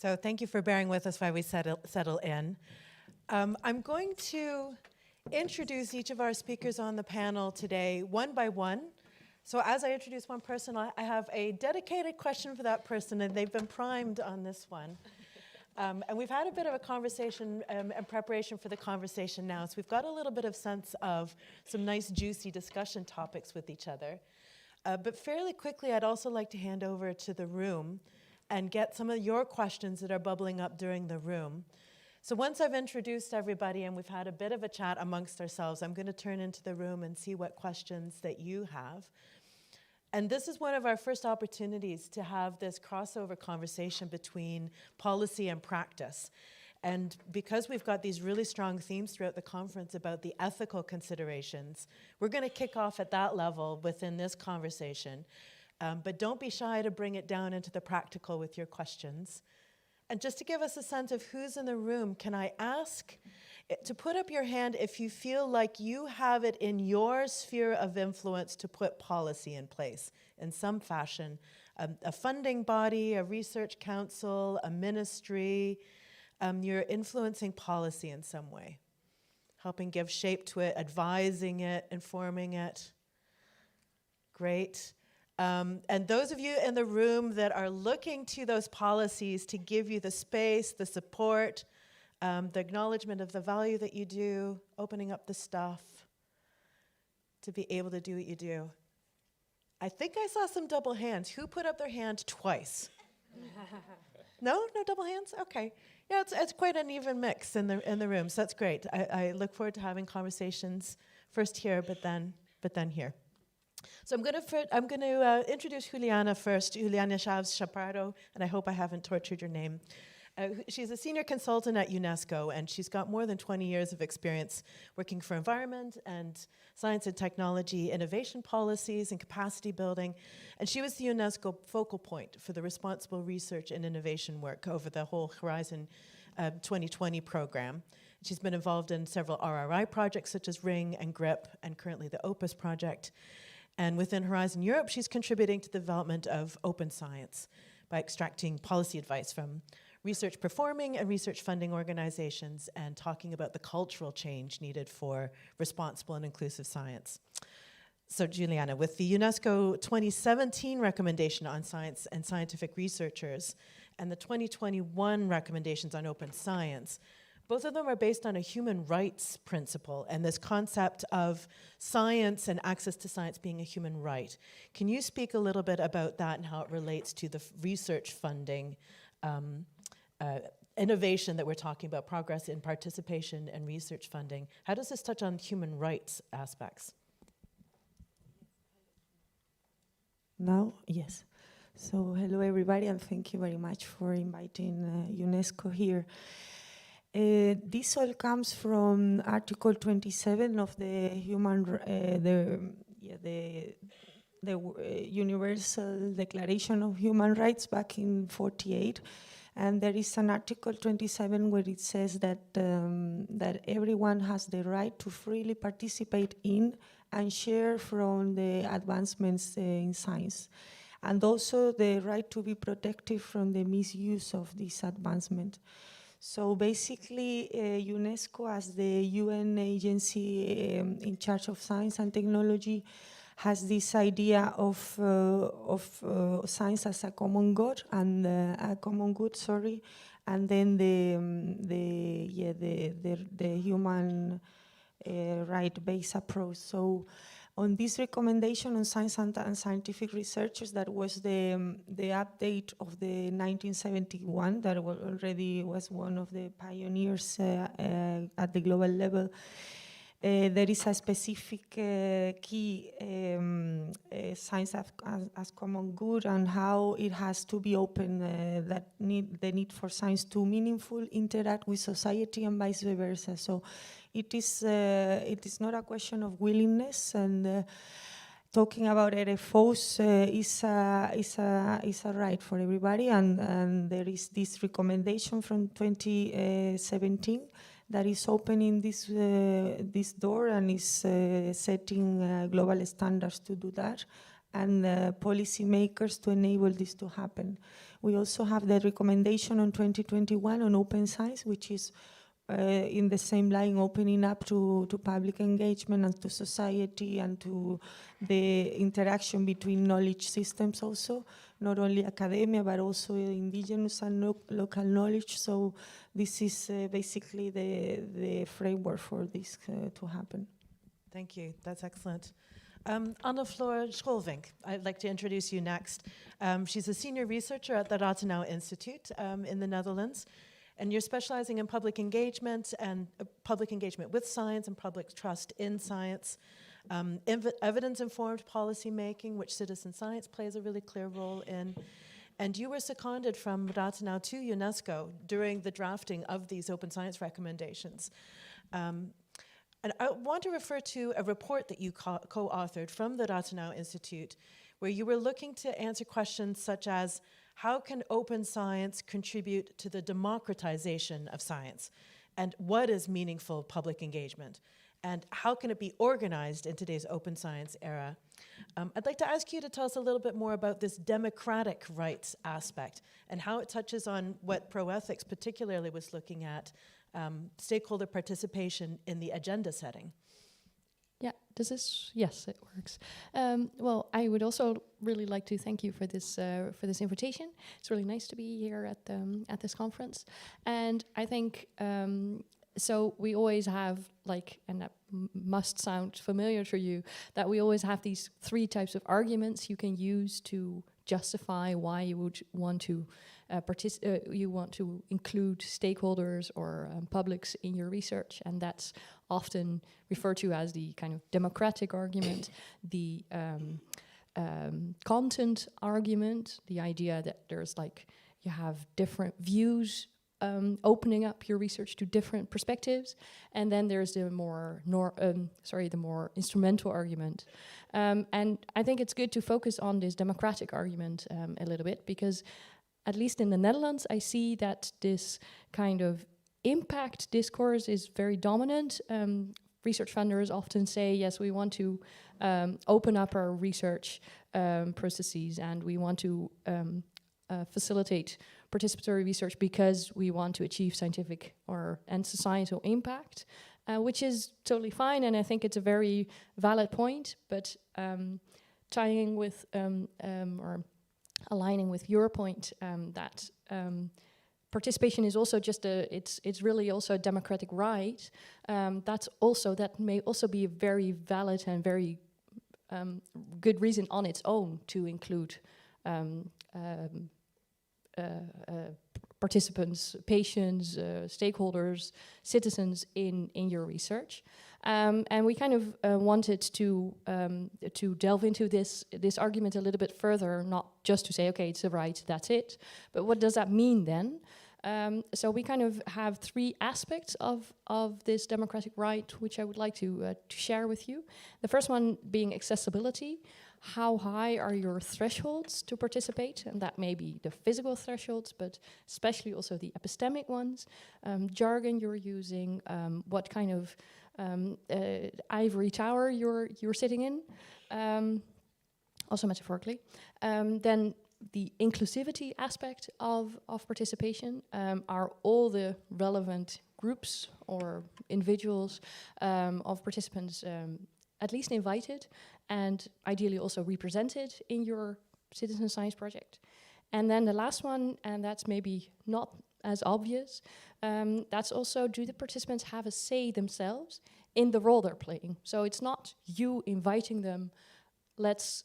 So thank you for bearing with us while we settle in. I'm going to introduce each of our speakers on the panel today one by one. So as I introduce one person, I have a dedicated question for that person, and they've been primed on this one. And we've had a bit of a conversation and preparation for the conversation now, so we've got a little bit of sense of some nice juicy discussion topics with each other. But fairly quickly, I'd also like to hand over to the room and get some of your questions that are bubbling up during the room. So once I've introduced everybody and we've had a bit of a chat amongst ourselves, I'm going to turn into the room and see what questions that you have. And this is one of our first opportunities to have this crossover conversation between policy and practice. And because we've got these really strong themes throughout the conference about the ethical considerations, we're going to kick off at that level within this conversation. But don't be shy to bring it down into the practical with your questions. And just to give us a sense of who's in the room, can I ask to put up your hand if you feel like you have it in your sphere of influence to put policy in place in some fashion? A funding body, a research council, a ministry, you're influencing policy in some way, helping give shape to it, advising it, informing it. Great. And those of you in the room that are looking to those policies to give you the space, the support, the acknowledgement of the value that you do, opening up the stuff to be able to do what you do. I think I saw some double hands. Who put up their hand twice? No double hands? Okay. Yeah, it's quite an even mix in the room, so that's great. I look forward to having conversations first here, but then here. So I'm going to introduce Juliana first, Juliana Chaves Chaparro, and I hope I haven't tortured your name. She's a senior consultant at UNESCO, and she's got more than 20 years of experience working for environment and science and technology, innovation policies and capacity building. And she was the UNESCO focal point for the responsible research and innovation work over the whole Horizon 2020 program. She's been involved in several RRI projects such as RING and GRIP, and currently the OPUS project. And within Horizon Europe, she's contributing to the development of open science by extracting policy advice from research performing and research funding organizations and talking about the cultural change needed for responsible and inclusive science. So Juliana, with the UNESCO 2017 recommendation on science and scientific researchers and the 2021 recommendations on open science, both of them are based on a human rights principle and this concept of science and access to science being a human right. Can you speak a little bit about that and how it relates to the research funding innovation that we're talking about, progress in participation and research funding? How does this touch on human rights aspects? Now, yes. So hello everybody, and thank you very much for inviting UNESCO here. This all comes from Article 27 of the Universal Declaration of Human Rights back in '48, and there is an Article 27 where it says that that everyone has the right to freely participate in and share from the advancements in science, and also the right to be protected from the misuse of this advancement. So basically, UNESCO, as the UN agency in charge of science and technology, has this idea of science as a common good and and then the human right-based approach. So on this recommendation on science and scientific researchers, that was the update of the 1971, that already was one of the pioneers at the global level. There is a specific key science as common good and how it has to be open, the need for science to meaningful interact with society and vice versa. So it is not a question of willingness, and talking about RFOs is a right for everybody, and there is this recommendation from 2017 that is opening this door and is setting global standards to do that, and policymakers to enable this to happen. We also have the recommendation on 2021 on open science, which is in the same line, opening up to public engagement and to society and to the interaction between knowledge systems also, not only academia, but also indigenous and local knowledge. So this is basically the framework for this to happen. Thank you. That's excellent. Anna Floor Scholvinck, I'd like to introduce you next. She's a senior researcher at the Rathenau Institute in the Netherlands, and you're specializing in public engagement and public engagement with science and public trust in science, evidence-informed policy making, which citizen science plays a really clear role in. And you were seconded from Rathenau to UNESCO during the drafting of these open science recommendations. And I want to refer to a report that you co-authored from the Rathenau Institute, where you were looking to answer questions such as, how can open science contribute to the democratization of science? And what is meaningful public engagement? And how can it be organized in today's open science era? I'd like to ask you to tell us a little bit more about this democratic rights aspect and how it touches on what ProEthics particularly was looking at, stakeholder participation in the agenda setting. Yeah, yes, it works. Well, I would also really like to thank you for this invitation. It's really nice to be here at this conference, and I think so. We always have and that must sound familiar to you, that we always have these three types of arguments you can use to justify why you would want to include stakeholders or publics in your research, and that's often referred to as the kind of democratic argument, the content argument, the idea that there's you have different views opening up your research to different perspectives, and then there's the more instrumental argument. And I think it's good to focus on this democratic argument a little bit, because at least in the Netherlands, I see that this kind of impact discourse is very dominant. Research funders often say, yes, we want to open up our research processes, and we want to facilitate participatory research because we want to achieve scientific and societal impact, which is totally fine, and I think it's a very valid point. But tying with or aligning with your point that participation is also it's really also a democratic right. That may also be a very valid and very good reason on its own to include participants, patients, stakeholders, citizens in your research. And we kind of wanted to delve into this argument a little bit further, not just to say, okay, it's a right, that's it, but what does that mean then? So we kind of have three aspects of this democratic right, which I would like to share with you. The first one being accessibility. How high are your thresholds to participate? And that may be the physical thresholds, but especially also the epistemic ones. Jargon you're using, what kind of ivory tower you're sitting in, also metaphorically. Then the inclusivity aspect of participation. Are all the relevant groups or individuals of participants at least invited and ideally also represented in your citizen science project? And then the last one, and that's maybe not as obvious, that's also, do the participants have a say themselves in the role they're playing? So it's not you inviting them, let's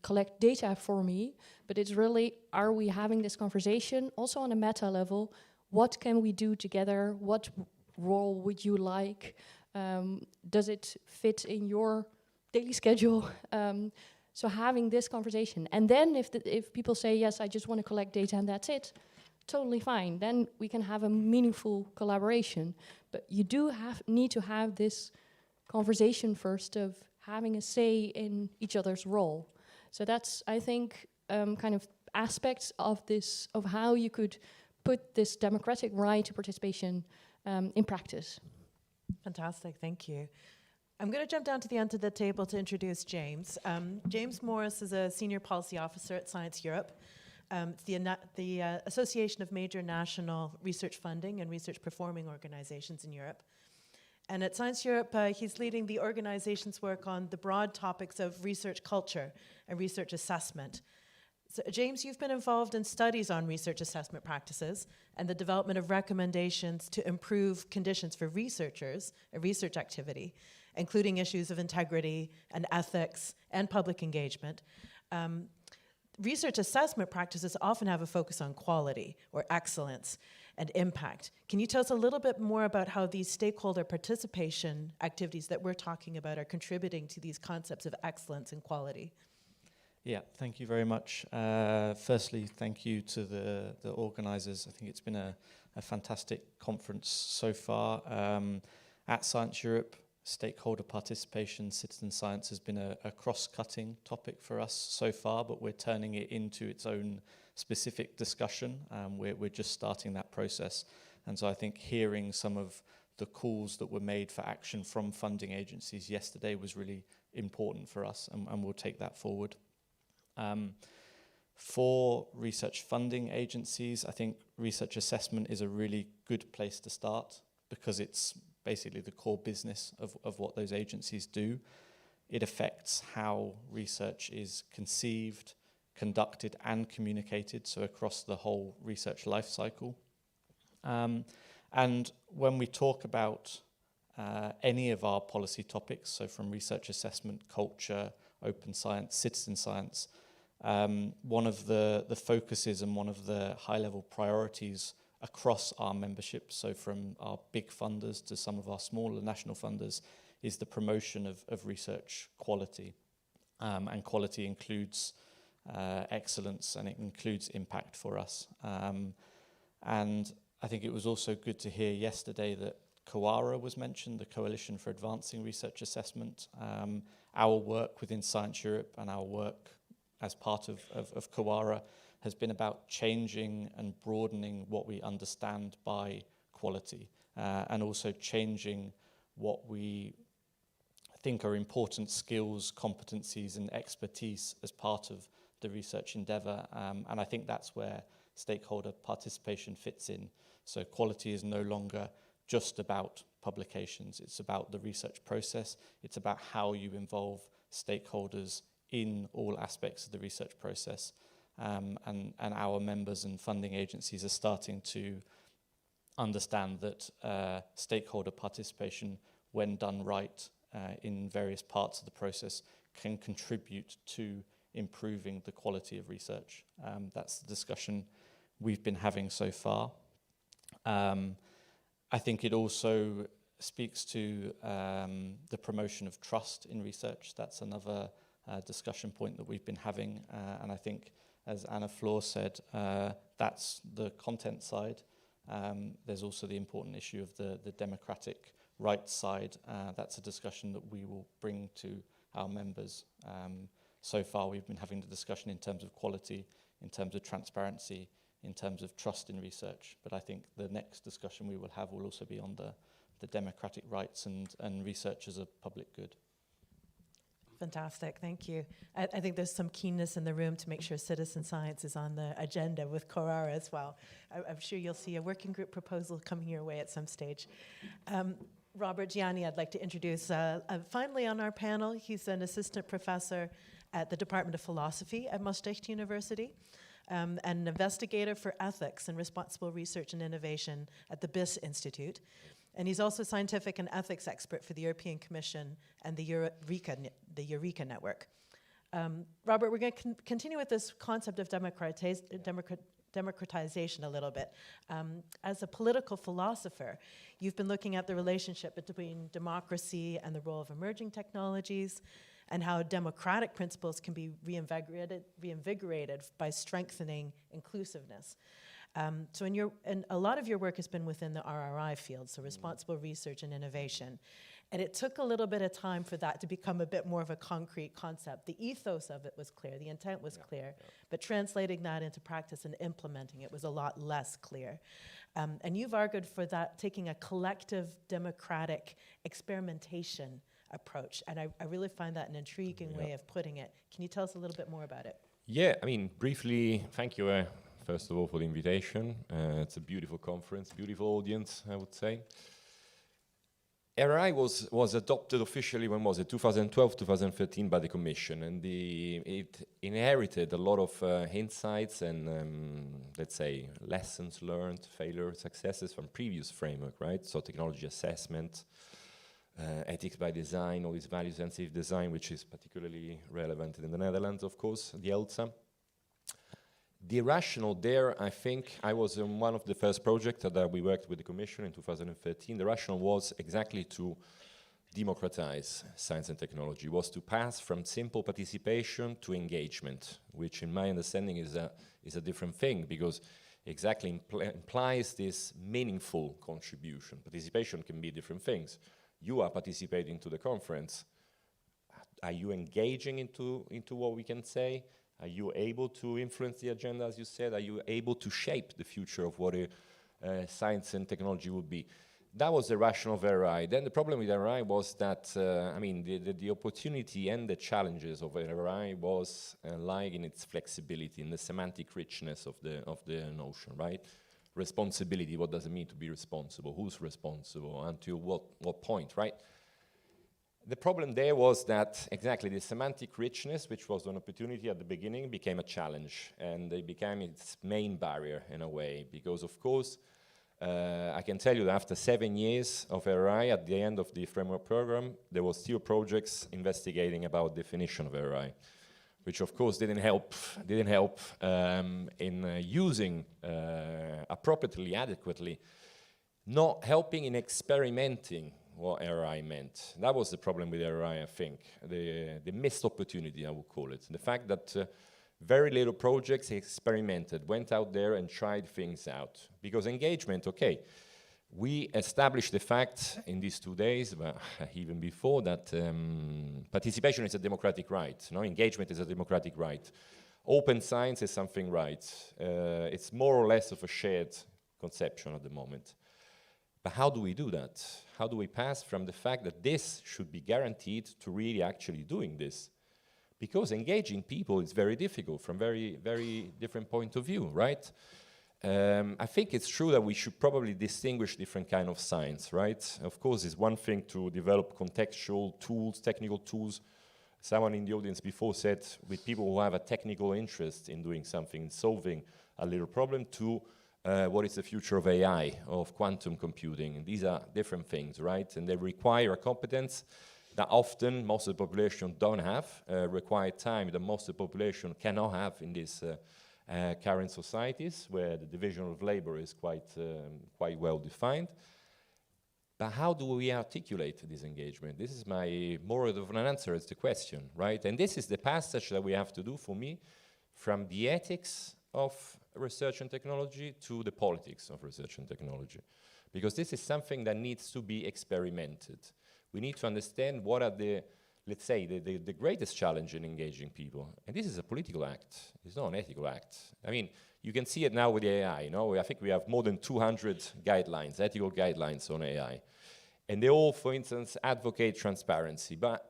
collect data for me, but it's really, are we having this conversation also on a meta level? What can we do together? What role would you like? Does it fit in your daily schedule? So having this conversation, and then if people say, yes, I just want to collect data and that's it, totally fine. Then we can have a meaningful collaboration. But you do need to have this conversation first of having a say in each other's role. So that's, I think, kind of aspects of this, of how you could put this democratic right to participation in practice. Fantastic, thank you. I'm going to jump down to the end of the table to introduce James. James Morris is a senior policy officer at Science Europe. It's the Association of Major National Research Funding and Research Performing Organizations in Europe. And at Science Europe, he's leading the organization's work on the broad topics of research culture and research assessment. So, James, you've been involved in studies on research assessment practices and the development of recommendations to improve conditions for researchers and research activity, including issues of integrity and ethics and public engagement. Research assessment practices often have a focus on quality or excellence and impact. Can you tell us a little bit more about how these stakeholder participation activities that we're talking about are contributing to these concepts of excellence and quality? Yeah, thank you very much. Firstly, thank you to the organisers. I think it's been a fantastic conference so far. At Science Europe, stakeholder participation, citizen science has been a cross-cutting topic for us so far, but we're turning it into its own specific discussion. We're just starting that process. And so I think hearing some of the calls that were made for action from funding agencies yesterday was really important for us, and we'll take that forward. For research funding agencies, I think research assessment is a really good place to start because it's basically the core business of what those agencies do. It affects how research is conceived, conducted and communicated, so across the whole research life cycle. And when we talk about any of our policy topics, so from research assessment, culture, open science, citizen science, one of the focuses and one of the high-level priorities across our membership, so from our big funders to some of our smaller national funders, is the promotion of research quality. And quality includes excellence and it includes impact for us. And I think it was also good to hear yesterday that COARA was mentioned, the Coalition for Advancing Research Assessment. Our work within Science Europe and our work as part of COARA has been about changing and broadening what we understand by quality, and also changing what we think are important skills, competencies and expertise as part of the research endeavour. And I think that's where stakeholder participation fits in. So quality is no longer just about publications. It's about the research process. It's about how you involve stakeholders in all aspects of the research process. And our members and funding agencies are starting to understand that stakeholder participation, when done right in various parts of the process, can contribute to improving the quality of research. That's the discussion we've been having so far. I think it also speaks to the promotion of trust in research. That's another discussion point that we've been having, and I think, as Anna Flor said, that's the content side. There's also the important issue of the democratic rights side. That's a discussion that we will bring to our members. So far we've been having the discussion in terms of quality, in terms of transparency, in terms of trust in research, but I think the next discussion we will have will also be on the democratic rights and research as a public good. Fantastic, thank you. I think there's some keenness in the room to make sure citizen science is on the agenda with COARA as well. I'm sure you'll see a working group proposal coming your way at some stage. Robert Gianni, I'd like to introduce finally on our panel. He's an assistant professor at the Department of Philosophy at Maastricht University, and an investigator for ethics and responsible research and innovation at the BIS Institute. And he's also scientific and ethics expert for the European Commission and the Eureka Network. Robert, we're going to continue with this concept of democratization a little bit. As a political philosopher, you've been looking at the relationship between democracy and the role of emerging technologies, and how democratic principles can be reinvigorated by strengthening inclusiveness. So a lot of your work has been within the RRI field, so responsible research and innovation. And it took a little bit of time for that to become a bit more of a concrete concept. The ethos of it was clear, the intent was clear, but translating that into practice and implementing it was a lot less clear. And you've argued for that, taking a collective democratic experimentation approach. And I really find that an intriguing way of putting it. Can you tell us a little bit more about it? Yeah, I mean, briefly, thank you, first of all, for the invitation. It's a beautiful conference, beautiful audience, I would say. RI was adopted officially, when was it, 2012, 2013 by the Commission, and it inherited a lot of insights and, let's say, lessons learned, failure, successes from previous framework, right? So technology assessment, ethics by design, all these value-sensitive design, which is particularly relevant in the Netherlands, of course, the ELSA. The rationale there, I think, I was in one of the first projects that we worked with the Commission in 2013. The rationale was exactly to democratize science and technology, was to pass from simple participation to engagement, which in my understanding is a different thing, because exactly implies this meaningful contribution. Participation can be different things. You are participating to the conference. Are you engaging into what we can say? Are you able to influence the agenda, as you said? Are you able to shape the future of what science and technology would be? That was the rationale of RI. Then the problem with RI was that, I mean, the opportunity and the challenges of RI was lying in its flexibility, in the semantic richness of the notion, right? Responsibility, what does it mean to be responsible? Who's responsible? Until what point, right? The problem there was that exactly the semantic richness, which was an opportunity at the beginning, became a challenge, and it became its main barrier in a way, because of course, I can tell you that after 7 years of RI, at the end of the framework program, there were still projects investigating about definition of RI, which of course didn't help in using appropriately, adequately, not helping in experimenting what RI meant. That was the problem with RI, I think. The missed opportunity, I would call it. The fact that very little projects experimented, went out there and tried things out. Because engagement, okay, we established the fact in these 2 days, but even before, that participation is a democratic right. No? Engagement is a democratic right. Open science is something right. It's more or less of a shared conception at the moment. But how do we do that? How do we pass from the fact that this should be guaranteed to really actually doing this? Because engaging people is very difficult from very, very different point of view, right? I think it's true that we should probably distinguish different kind of science, right? Of course, it's one thing to develop contextual tools, technical tools. Someone in the audience before said, with people who have a technical interest in doing something, solving a little problem, to what is the future of AI, of quantum computing. And these are different things, right? And they require a competence that often most of the population don't have, require time that most of the population cannot have in these current societies, where the division of labor is quite well defined. But how do we articulate this engagement? This is my more of an answer is the question, right? And this is the passage that we have to do, for me, from the ethics of research and technology to the politics of research and technology. Because this is something that needs to be experimented. We need to understand what are the, let's say, the greatest challenge in engaging people. And this is a political act. It's not an ethical act. I mean, you can see it now with the AI, you know? I think we have more than 200 guidelines, ethical guidelines on AI. And they all, for instance, advocate transparency. But,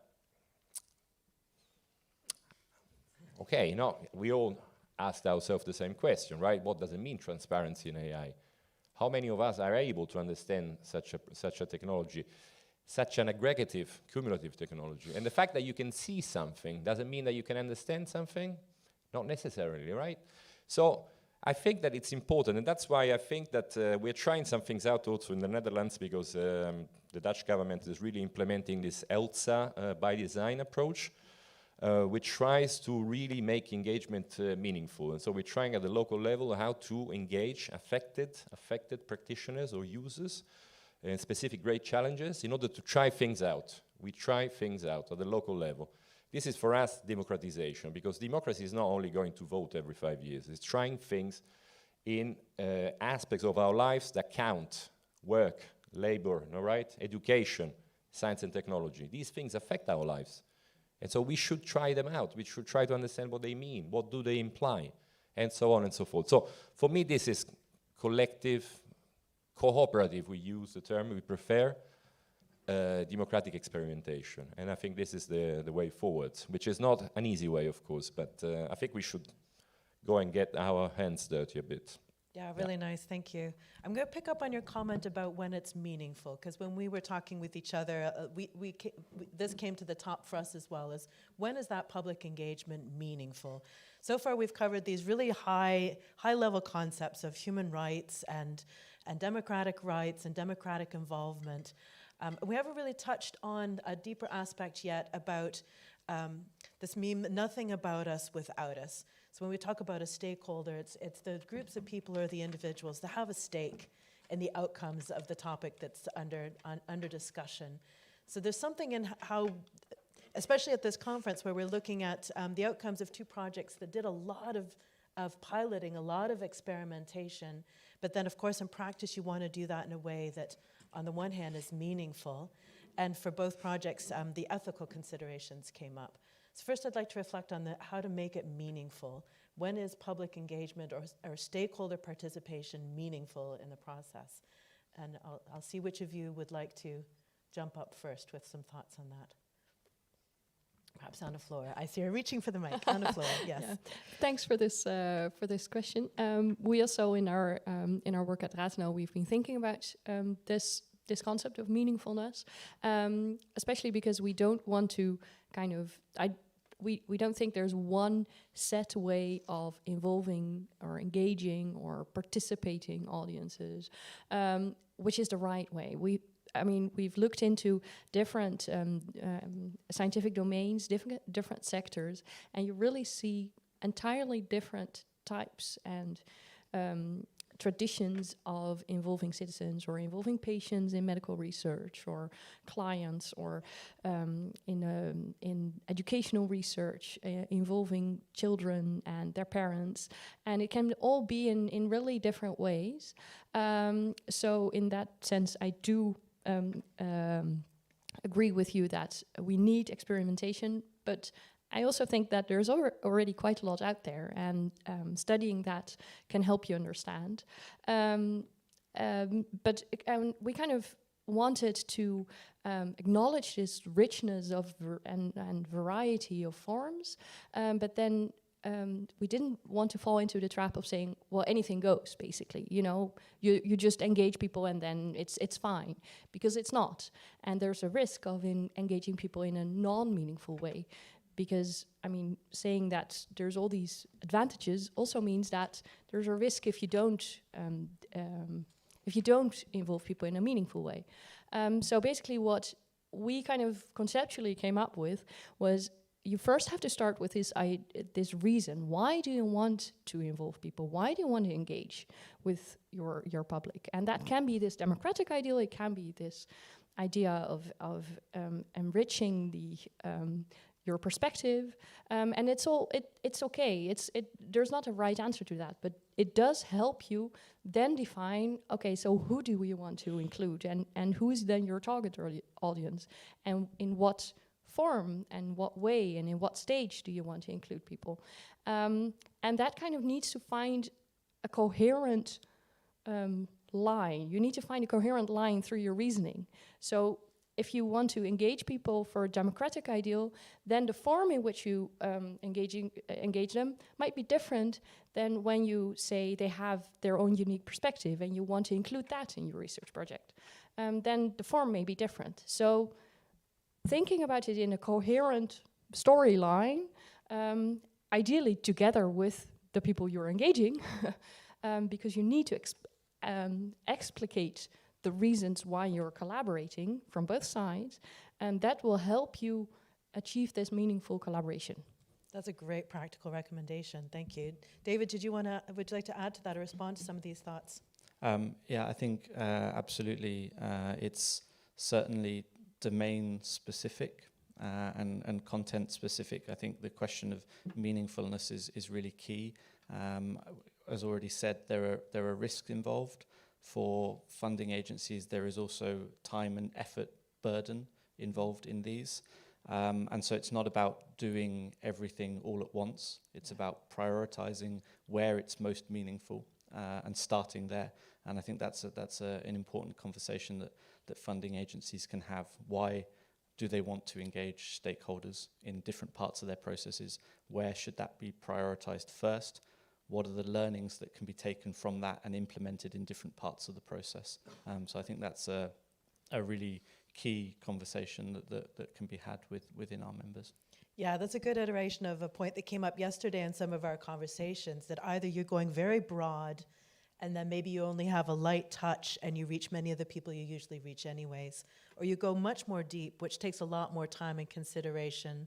okay, no, we all asked ourselves the same question, right? What does it mean, transparency in AI? How many of us are able to understand such a technology, such an aggregative, cumulative technology? And the fact that you can see something doesn't mean that you can understand something? Not necessarily, right? So I think that it's important, and that's why I think that we're trying some things out also in the Netherlands, because the Dutch government is really implementing this ELSA by design approach, which tries to really make engagement meaningful. And so we're trying at the local level how to engage affected practitioners or users in specific great challenges in order to try things out. We try things out at the local level. This is for us democratization, because democracy is not only going to vote every 5 years, it's trying things in aspects of our lives that count: work, labor, all right? Education, science and technology. These things affect our lives. And so we should try them out. We should try to understand what they mean, what do they imply, and so on and so forth. So for me, this is collective, cooperative, we use the term, we prefer, democratic experimentation. And I think this is the way forward, which is not an easy way, of course, but I think we should go and get our hands dirty a bit. Yeah, really nice. Thank you. I'm going to pick up on your comment about when it's meaningful, because when we were talking with each other, this came to the top for us as well, is when is that public engagement meaningful? So far, we've covered these really high-level concepts of human rights and democratic rights and democratic involvement. We haven't really touched on a deeper aspect yet about this meme, nothing about us without us. So when we talk about a stakeholder, it's the groups of people or the individuals that have a stake in the outcomes of the topic that's under discussion. So there's something in how, especially at this conference where we're looking at the outcomes of two projects that did a lot of piloting, a lot of experimentation, but then of course in practice you want to do that in a way that on the one hand is meaningful, and for both projects the ethical considerations came up. So first I'd like to reflect on how to make it meaningful. When is public engagement or stakeholder participation meaningful in the process? And I'll see which of you would like to jump up first with some thoughts on that. Perhaps Anna Flora. I see her reaching for the mic. Anna Flora, yes. Yeah. Thanks for this question. We also in our work at Rathenau, we've been thinking about this concept of meaningfulness, especially because we don't want to we don't think there's one set way of involving or engaging or participating audiences, which is the right way. We've looked into different scientific domains, different sectors, and you really see entirely different types and traditions of involving citizens or involving patients in medical research or clients or in educational research, involving children and their parents. And it can all be in really different ways. So in that sense, I do agree with you that we need experimentation, but I also think that there's already quite a lot out there, and studying that can help you understand. But we kind of wanted to acknowledge this richness of and variety of forms, but then we didn't want to fall into the trap of saying, well, anything goes, basically. You just engage people and then it's fine, because it's not. And there's a risk of engaging people in a non-meaningful way. Because, saying that there's all these advantages also means that there's a risk if you don't involve people in a meaningful way. So basically what we kind of conceptually came up with was you first have to start with this reason. Why do you want to involve people? Why do you want to engage with your public? And that can be this democratic ideal, it can be this idea of enriching your perspective, and it's okay. There's not a right answer to that, but it does help you then define, okay, so who do we want to include, and who is then your target audience, and in what form and what way and in what stage do you want to include people, and that kind of needs to find a coherent line. You need to find a coherent line through your reasoning. So if you want to engage people for a democratic ideal, then the form in which you engage them might be different than when you say they have their own unique perspective and you want to include that in your research project. Then the form may be different. So thinking about it in a coherent storyline, ideally together with the people you're engaging, because you need to explicate the reasons why you're collaborating from both sides, and that will help you achieve this meaningful collaboration. That's a great practical recommendation. Thank you. David, would you like to add to that or respond to some of these thoughts? Yeah, I think absolutely. It's certainly domain specific and content specific. I think the question of meaningfulness is really key. As already said, there are risks involved. For funding agencies, there is also time and effort burden involved in these. And so it's not about doing everything all at once. It's about prioritizing where it's most meaningful and starting there. And I think that's an important conversation that funding agencies can have. Why do they want to engage stakeholders in different parts of their processes? Where should that be prioritized first? What are the learnings that can be taken from that and implemented in different parts of the process? So I think that's a really key conversation that can be had within our members. Yeah, that's a good iteration of a point that came up yesterday in some of our conversations, that either you're going very broad and then maybe you only have a light touch and you reach many of the people you usually reach anyways, or you go much more deep, which takes a lot more time and consideration.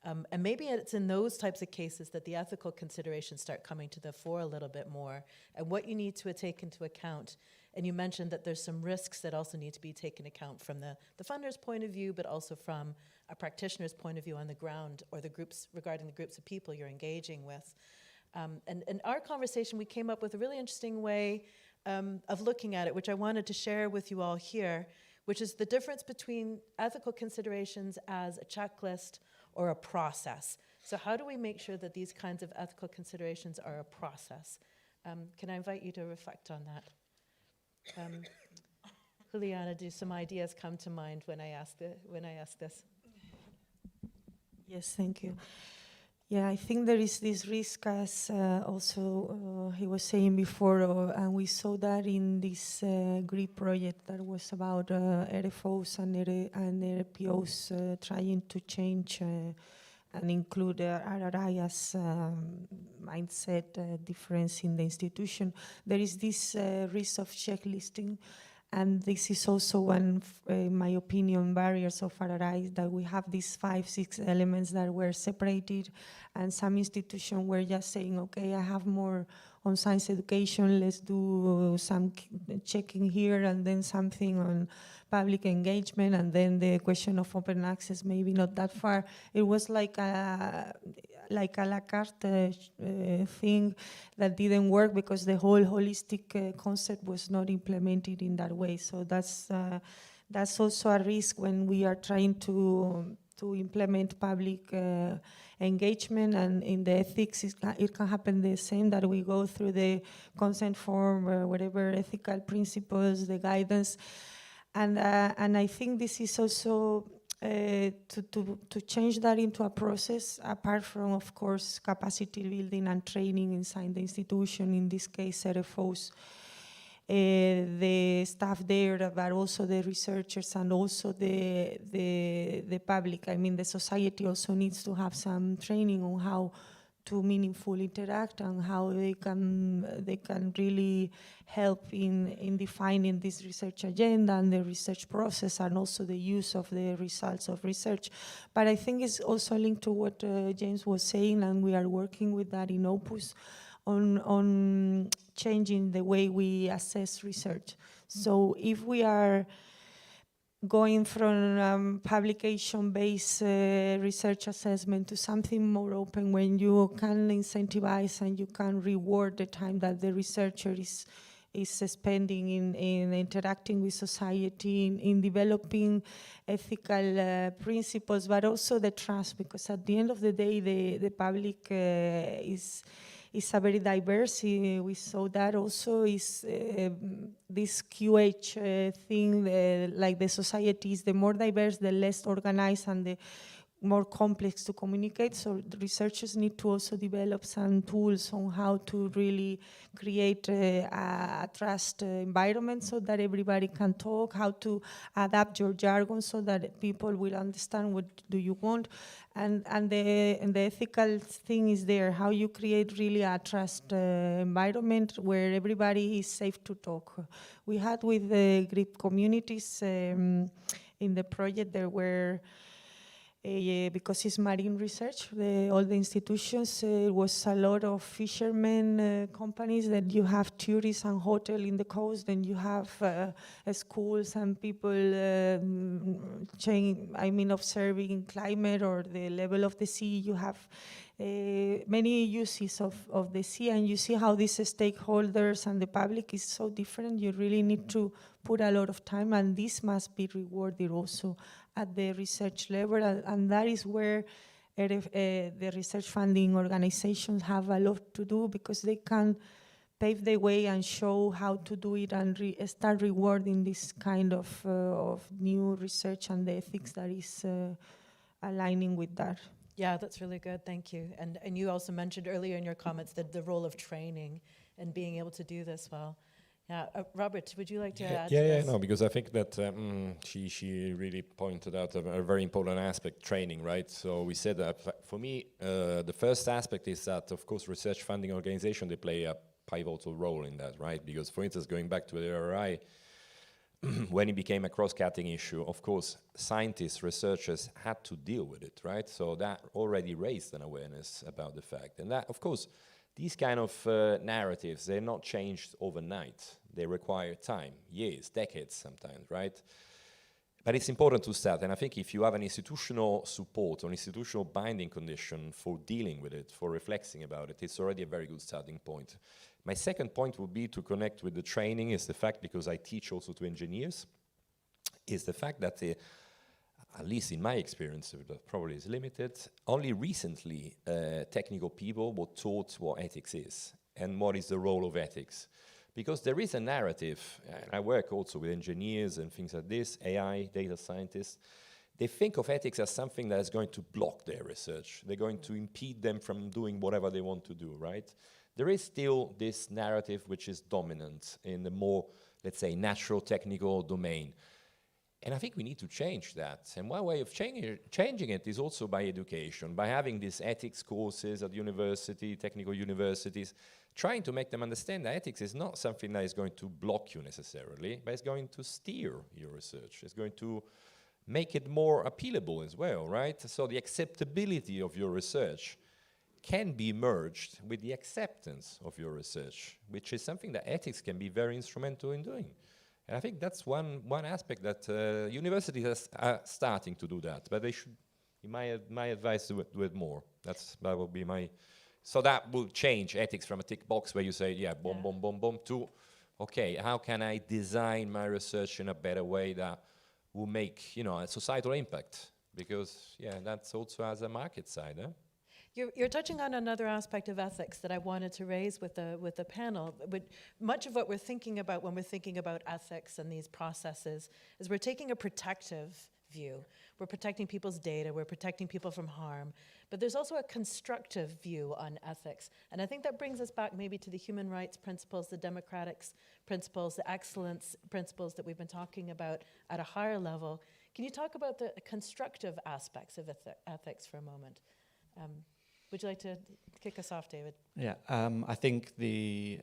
And maybe it's in those types of cases that the ethical considerations start coming to the fore a little bit more, and what you need to take into account. And you mentioned that there's some risks that also need to be taken account from the funder's point of view, but also from a practitioner's point of view on the ground, or the groups, regarding the groups of people you're engaging with. And in our conversation, we came up with a really interesting way of looking at it, which I wanted to share with you all here, which is the difference between ethical considerations as a checklist or a process. So how do we make sure that these kinds of ethical considerations are a process? Can I invite you to reflect on that? Juliana, do some ideas come to mind when I ask this? Yes, thank you. Yeah, I think there is this risk, as also he was saying before, and we saw that in this GRIP project that was about RFOs and RPOs trying to change and include RRI as mindset difference in the institution. There is this risk of checklisting. And this is also one, in my opinion, barriers of RRI, that we have these 5-6 elements that were separated, and some institutions were just saying, okay, I have more on science education, let's do some checking here, and then something on public engagement, and then the question of open access, maybe not that far. It was like a la carte thing that didn't work because the whole holistic concept was not implemented in that way. So that's also a risk when we are trying to implement public engagement, and in the ethics it can happen the same, that we go through the consent form or whatever ethical principles, the guidance, and I think this is also to change that into a process, apart from, of course, capacity building and training inside the institution, in this case RFOs, the staff there, but also the researchers and also the public. I mean, the society also needs to have some training on how to meaningfully interact and how they can really help in defining this research agenda and the research process, and also the use of the results of research. But I think it's also linked to what James was saying, and we are working with that in Opus on changing the way we assess research. So if we are going from research assessment to something more open, when you can incentivize and you can reward the time that the researcher is spending in interacting with society, in developing ethical principles, but also the trust, because at the end of the day, the public is a very diverse. We saw that also is this QH thing, like the society is the more diverse, the less organized, and the more complex to communicate. So the researchers need to also develop some tools on how to really create a trust environment so that everybody can talk, how to adapt your jargon so that people will understand what do you want. And the ethical thing is there, how you create really a trust environment where everybody is safe to talk. We had with the GRIP communities in the project, there were because it's marine research, all the institutions, it was a lot of fishermen companies, that you have tourists and hotel in the coast, and you have schools and people observing climate or the level of the sea. You have many uses of the sea, and you see how these stakeholders and the public is so different. You really need to put a lot of time, and this must be rewarded also at the research level, and that is where the research funding organizations have a lot to do, because they can pave the way and show how to do it and start rewarding this kind of new research and the ethics that is aligning with that. Yeah, that's really good. Thank you. And you also mentioned earlier in your comments that the role of training and being able to do this well. Yeah, Robert, would you like to add to this? No, because I think that she really pointed out a very important aspect, training, right? So we said that for me, the first aspect is that, of course, research funding organization, they play a pivotal role in that, right? Because, for instance, going back to the RI, when it became a cross-cutting issue, of course, scientists, researchers had to deal with it, right? So that already raised an awareness about the fact. And that, of course, these kind of narratives, they're not changed overnight. They require time, years, decades sometimes, right? But it's important to start. And I think if you have an institutional support or institutional binding condition for dealing with it, for reflecting about it, it's already a very good starting point. My second point would be to connect with the training is the fact, because I teach also to engineers, is the fact that, at least in my experience, that probably is limited, only recently technical people were taught what ethics is and what is the role of ethics. Because there is a narrative, and I work also with engineers and things like this, AI, data scientists, they think of ethics as something that is going to block their research. They're going to impede them from doing whatever they want to do, right? There is still this narrative which is dominant in the more, let's say, natural technical domain. And I think we need to change that. And one way of changing it is also by education, by having these ethics courses at university, technical universities, trying to make them understand that ethics is not something that is going to block you necessarily, but it's going to steer your research. It's going to make it more appealable as well, right? So the acceptability of your research can be merged with the acceptance of your research, which is something that ethics can be very instrumental in doing. And I think that's one aspect that universities are starting to do that, but they should, in my advice, do it more. That will be my... So that will change ethics from a tick box where you say, yeah, boom, boom, boom, boom, to, okay, how can I design my research in a better way that will make, a societal impact? Because, that's also has a market side, eh? You're touching on another aspect of ethics that I wanted to raise with the panel. But much of what we're thinking about when we're thinking about ethics and these processes is we're taking a protective view. We're protecting people's data, we're protecting people from harm. But there's also a constructive view on ethics. And I think that brings us back maybe to the human rights principles, the democratic principles, the excellence principles that we've been talking about at a higher level. Can you talk about the constructive aspects of ethics for a moment? Would you like to kick us off, David? Yeah, I think the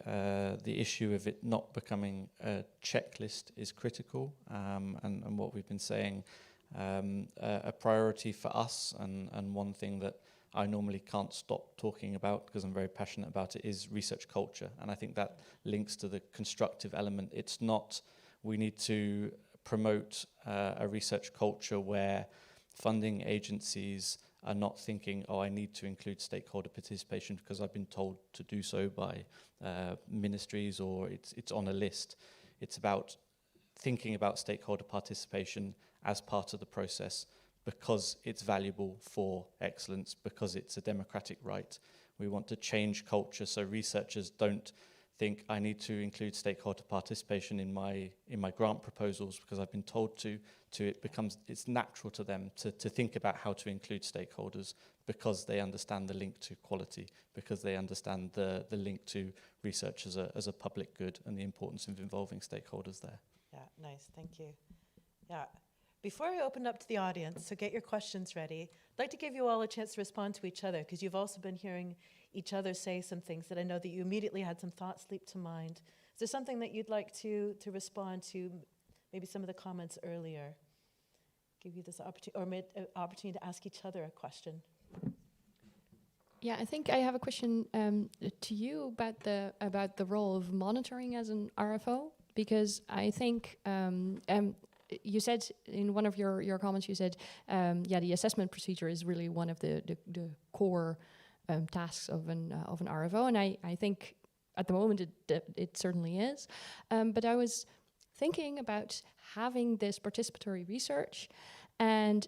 issue of it not becoming a checklist is critical, and what we've been saying, a priority for us, and one thing that I normally can't stop talking about because I'm very passionate about it is research culture, and I think that links to the constructive element. It's not, we need to promote a research culture where funding agencies are not thinking, I need to include stakeholder participation because I've been told to do so by ministries or it's on a list. It's about thinking about stakeholder participation as part of the process because it's valuable for excellence, because it's a democratic right. We want to change culture so researchers don't think I need to include stakeholder participation in my grant proposals because I've been told to it's natural to them to think about how to include stakeholders because they understand the link to quality, because they understand the link to research as a public good and the importance of involving stakeholders there. Yeah, nice, thank you. Yeah, before I open up to the audience, so get your questions ready, I'd like to give you all a chance to respond to each other because you've also been hearing each other say some things that I know that you immediately had some thoughts leap to mind. Is there something that you'd like to respond to, maybe some of the comments earlier? Give you this opportunity to ask each other a question. Yeah, I think I have a question to you about the role of monitoring as an RFO, because I think you said in one of your comments, you said, the assessment procedure is really one of the core tasks of an RFO, and I think at the moment it certainly is. But I was thinking about having this participatory research and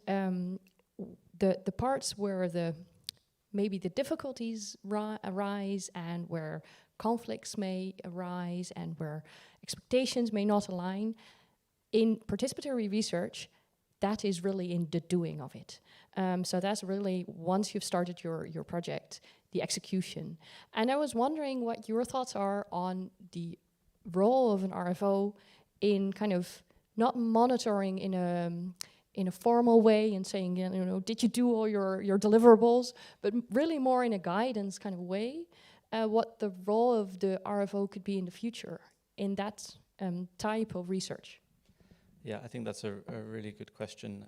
the parts where maybe the difficulties arise and where conflicts may arise and where expectations may not align. In participatory research, that is really in the doing of it. So that's really, once you've started your project, the execution. And I was wondering what your thoughts are on the role of an RFO in kind of not monitoring in a formal way and saying, you know, did you do all your deliverables, but really more in a guidance kind of way, what the role of the RFO could be in the future in that type of research. Yeah, I think that's a really good question.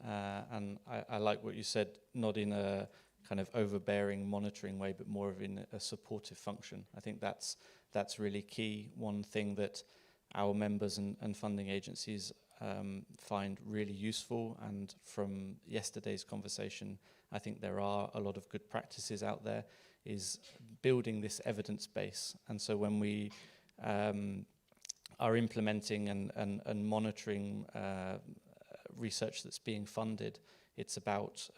And I like what you said, not in a kind of overbearing monitoring way, but more of in a supportive function. I think that's really key. One thing that our members and funding agencies find really useful, and from yesterday's conversation, I think there are a lot of good practices out there, is building this evidence base. And so when we are implementing and monitoring research that's being funded, it's about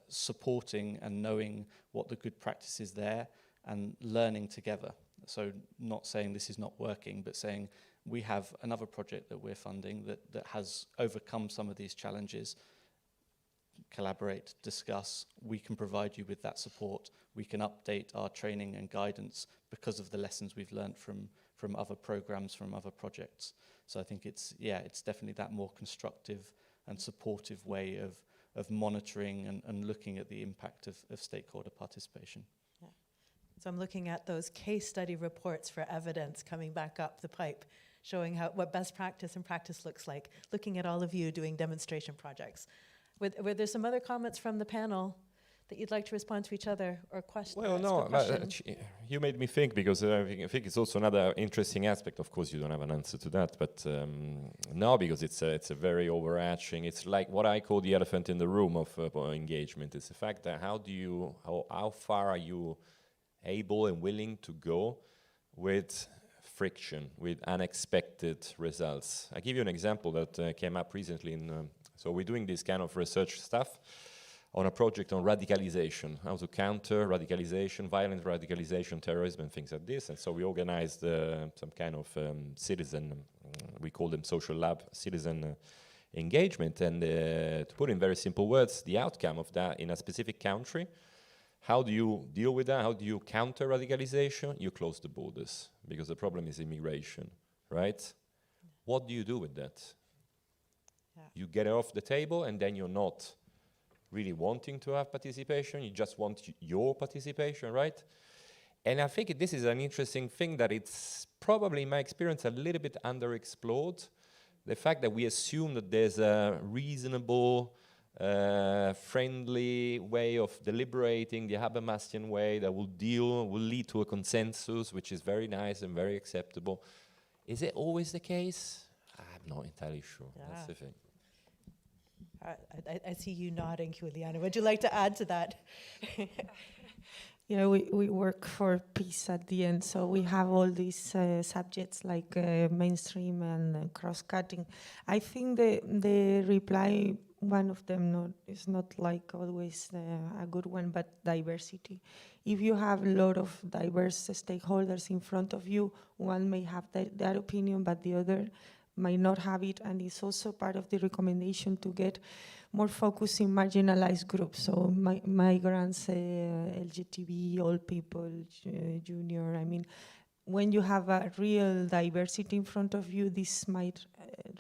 supporting and knowing what the good practice is there and learning together. So not saying this is not working, but saying we have another project that we're funding that has overcome some of these challenges. Collaborate, discuss, we can provide you with that support. We can update our training and guidance because of the lessons we've learned from other programs, from other projects. So I think it's definitely that more constructive and supportive way of monitoring and looking at the impact of stakeholder participation. Yeah. So I'm looking at those case study reports for evidence coming back up the pipe, showing what best practice and practice looks like, looking at all of you doing demonstration projects. Were there some other comments from the panel that you'd like to respond to each other or question? Well, no, you made me think, because I think it's also another interesting aspect. Of course, you don't have an answer to that, but no, because it's a very overarching. It's like what I call the elephant in the room of engagement. It's the fact that how far are you able and willing to go with friction, with unexpected results. I give you an example that came up recently. So we're doing this kind of research stuff on a project on radicalization, how to counter radicalization, violent radicalization, terrorism, and things like this. And so we organized some kind of citizen, we call them social lab, citizen engagement. And to put in very simple words, the outcome of that in a specific country, how do you deal with that? How do you counter radicalization? You close the borders, because the problem is immigration, right? What do you do with that? Yeah. You get it off the table, and then you're not really wanting to have participation, you just want your participation, right? And I think this is an interesting thing that it's probably, in my experience, a little bit underexplored. The fact that we assume that there's a reasonable, friendly way of deliberating, the Habermasian way that will lead to a consensus, which is very nice and very acceptable. Is it always the case? I'm not entirely sure. Yeah. That's the thing. I see you nodding, Juliana. Would you like to add to that? Yeah, we work for peace at the end, so we have all these subjects like mainstream and cross-cutting. I think the reply, one of them is not like always a good one, but diversity. If you have a lot of diverse stakeholders in front of you, one may have that opinion, but the other might not have it, and it's also part of the recommendation to get more focus in marginalized groups, so migrants, LGTB, old people, junior. I mean, when you have a real diversity in front of you, this might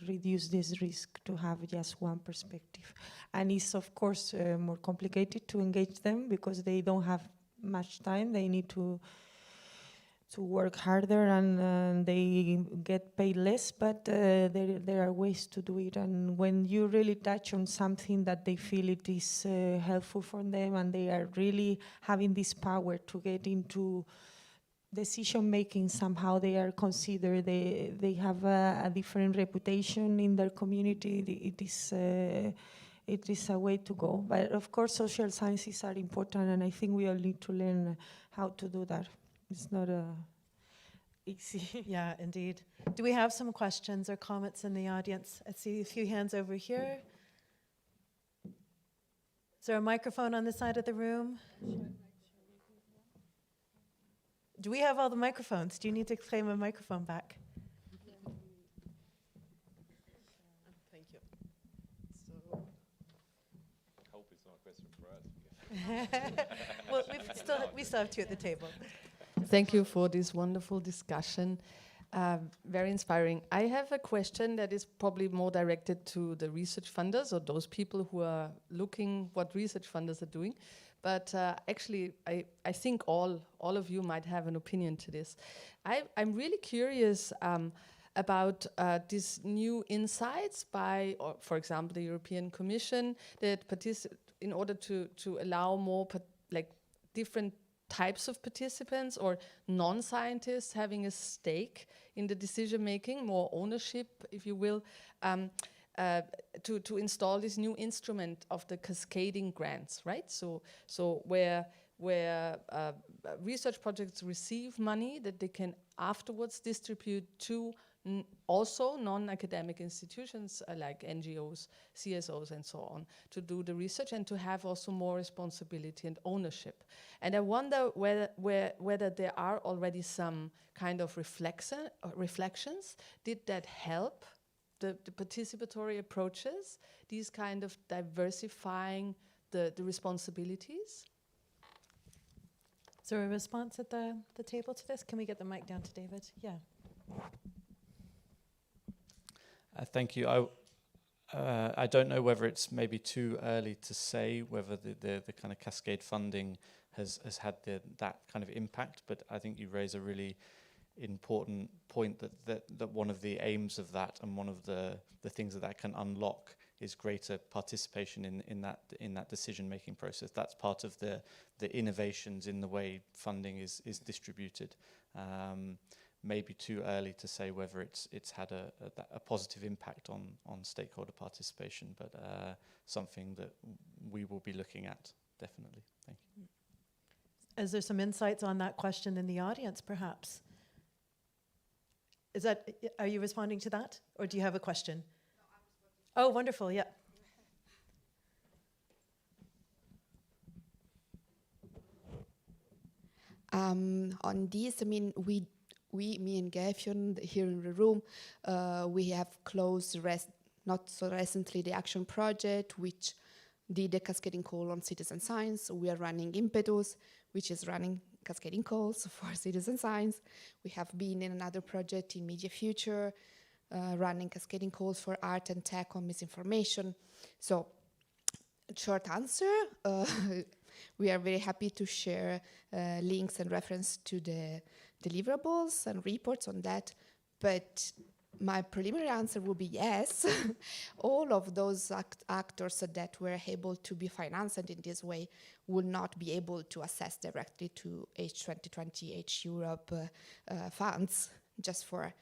reduce this risk to have just one perspective. And it's, of course, more complicated to engage them because they don't have much time. They need to work harder, and they get paid less, but there are ways to do it. And when you really touch on something that they feel it is helpful for them, and they are really having this power to get into decision making, somehow they are considered, they have a different reputation in their community. It is a way to go. But of course, social sciences are important, and I think we all need to learn how to do that. It's not easy. Yeah, indeed. Do we have some questions or comments in the audience? I see a few hands over here. Is there a microphone on this side of the room? Do we have all the microphones? Do you need to claim a microphone back? Thank you. Hope it's not a question for us. Well, we still have two at the table. Thank you for this wonderful discussion. Very inspiring. I have a question that is probably more directed to the research funders or those people who are looking what research funders are doing. But actually, I think all of you might have an opinion to this. I'm really curious about these new insights by, or for example, the European Commission that in order to allow more different types of participants or non-scientists having a stake in the decision making, more ownership, if you will, to install this new instrument of the cascading grants, right? So where research projects receive money that they can afterwards distribute to also non-academic institutions like NGOs, CSOs, and so on, to do the research and to have also more responsibility and ownership. And I wonder whether there are already some kind of reflections. Did that help the participatory approaches, these kind of diversifying the responsibilities? Is there a response at the table to this? Can we get the mic down to David? Yeah. Thank you. I don't know whether it's maybe too early to say whether the kind of cascade funding has had that kind of impact, but I think you raise a really important point that one of the aims of that and one of the things that can unlock is greater participation in that decision-making process. That's part of the innovations in the way funding is distributed. Maybe too early to say whether it's had a positive impact on stakeholder participation, but something that we will be looking at, definitely. Thank you. Is there some insights on that question in the audience, perhaps? Are you responding to that, or do you have a question? No, I'm responding. Oh, wonderful, yeah. On this, I mean, me and Gefion here in the room, we have closed not so recently the action project, which did a cascading call on citizen science. We are running Impetus, which is running cascading calls for citizen science. We have been in another project in Media Future, running cascading calls for art and tech on misinformation. So, short answer, we are very happy to share links and reference to the deliverables and reports on that, but my preliminary answer would be yes. All of those actors that were able to be financed in this way will not be able to access directly to H2020, H-Europe funds just for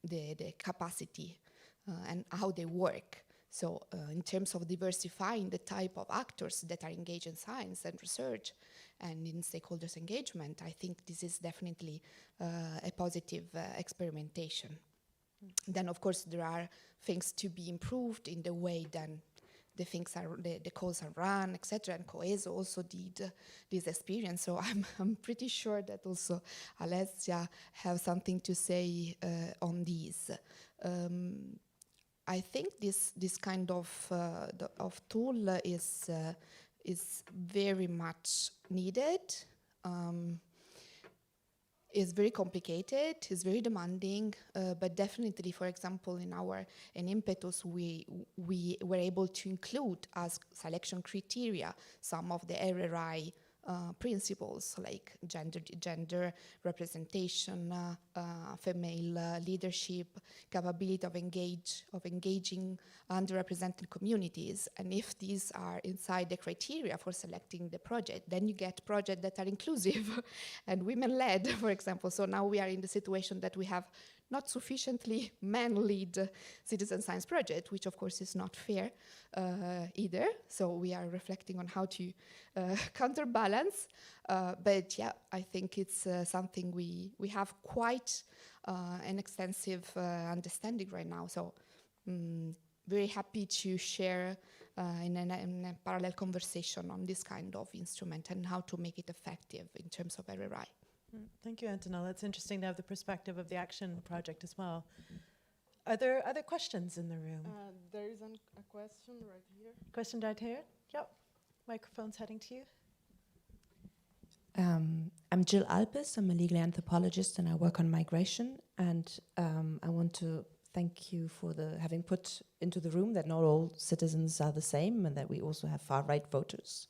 the capacity and how they work. So in terms of diversifying the type of actors that are engaged in science and research and in stakeholders engagement, I think this is definitely a positive experimentation. Then, of course, there are things to be improved in the way then the calls are run, etc. And Coeso also did this experience, so I'm pretty sure that also Alessia have something to say on these. I think this kind of tool is very much needed. It's very complicated, it's very demanding, but definitely, for example, in Impetus, we were able to include as selection criteria some of the RRI principles like gender representation, female leadership, capability of engaging underrepresented communities. And if these are inside the criteria for selecting the project, then you get projects that are inclusive and women-led, for example. So now we are in the situation that we have not sufficiently men-led citizen science project, which of course is not fair either. So we are reflecting on how to counterbalance. But yeah, I think it's something we have quite an extensive understanding right now. So very happy to share in a parallel conversation on this kind of instrument and how to make it effective in terms of RRI. Thank you, Antonella. It's interesting to have the perspective of the action project as well. Are there other questions in the room? There is a question right here. Question right here? Yep. Microphone's heading to you. I'm Jill Alpes. I'm a legal anthropologist and I work on migration. And I want to thank you for having put into the room that not all citizens are the same and that we also have far-right voters.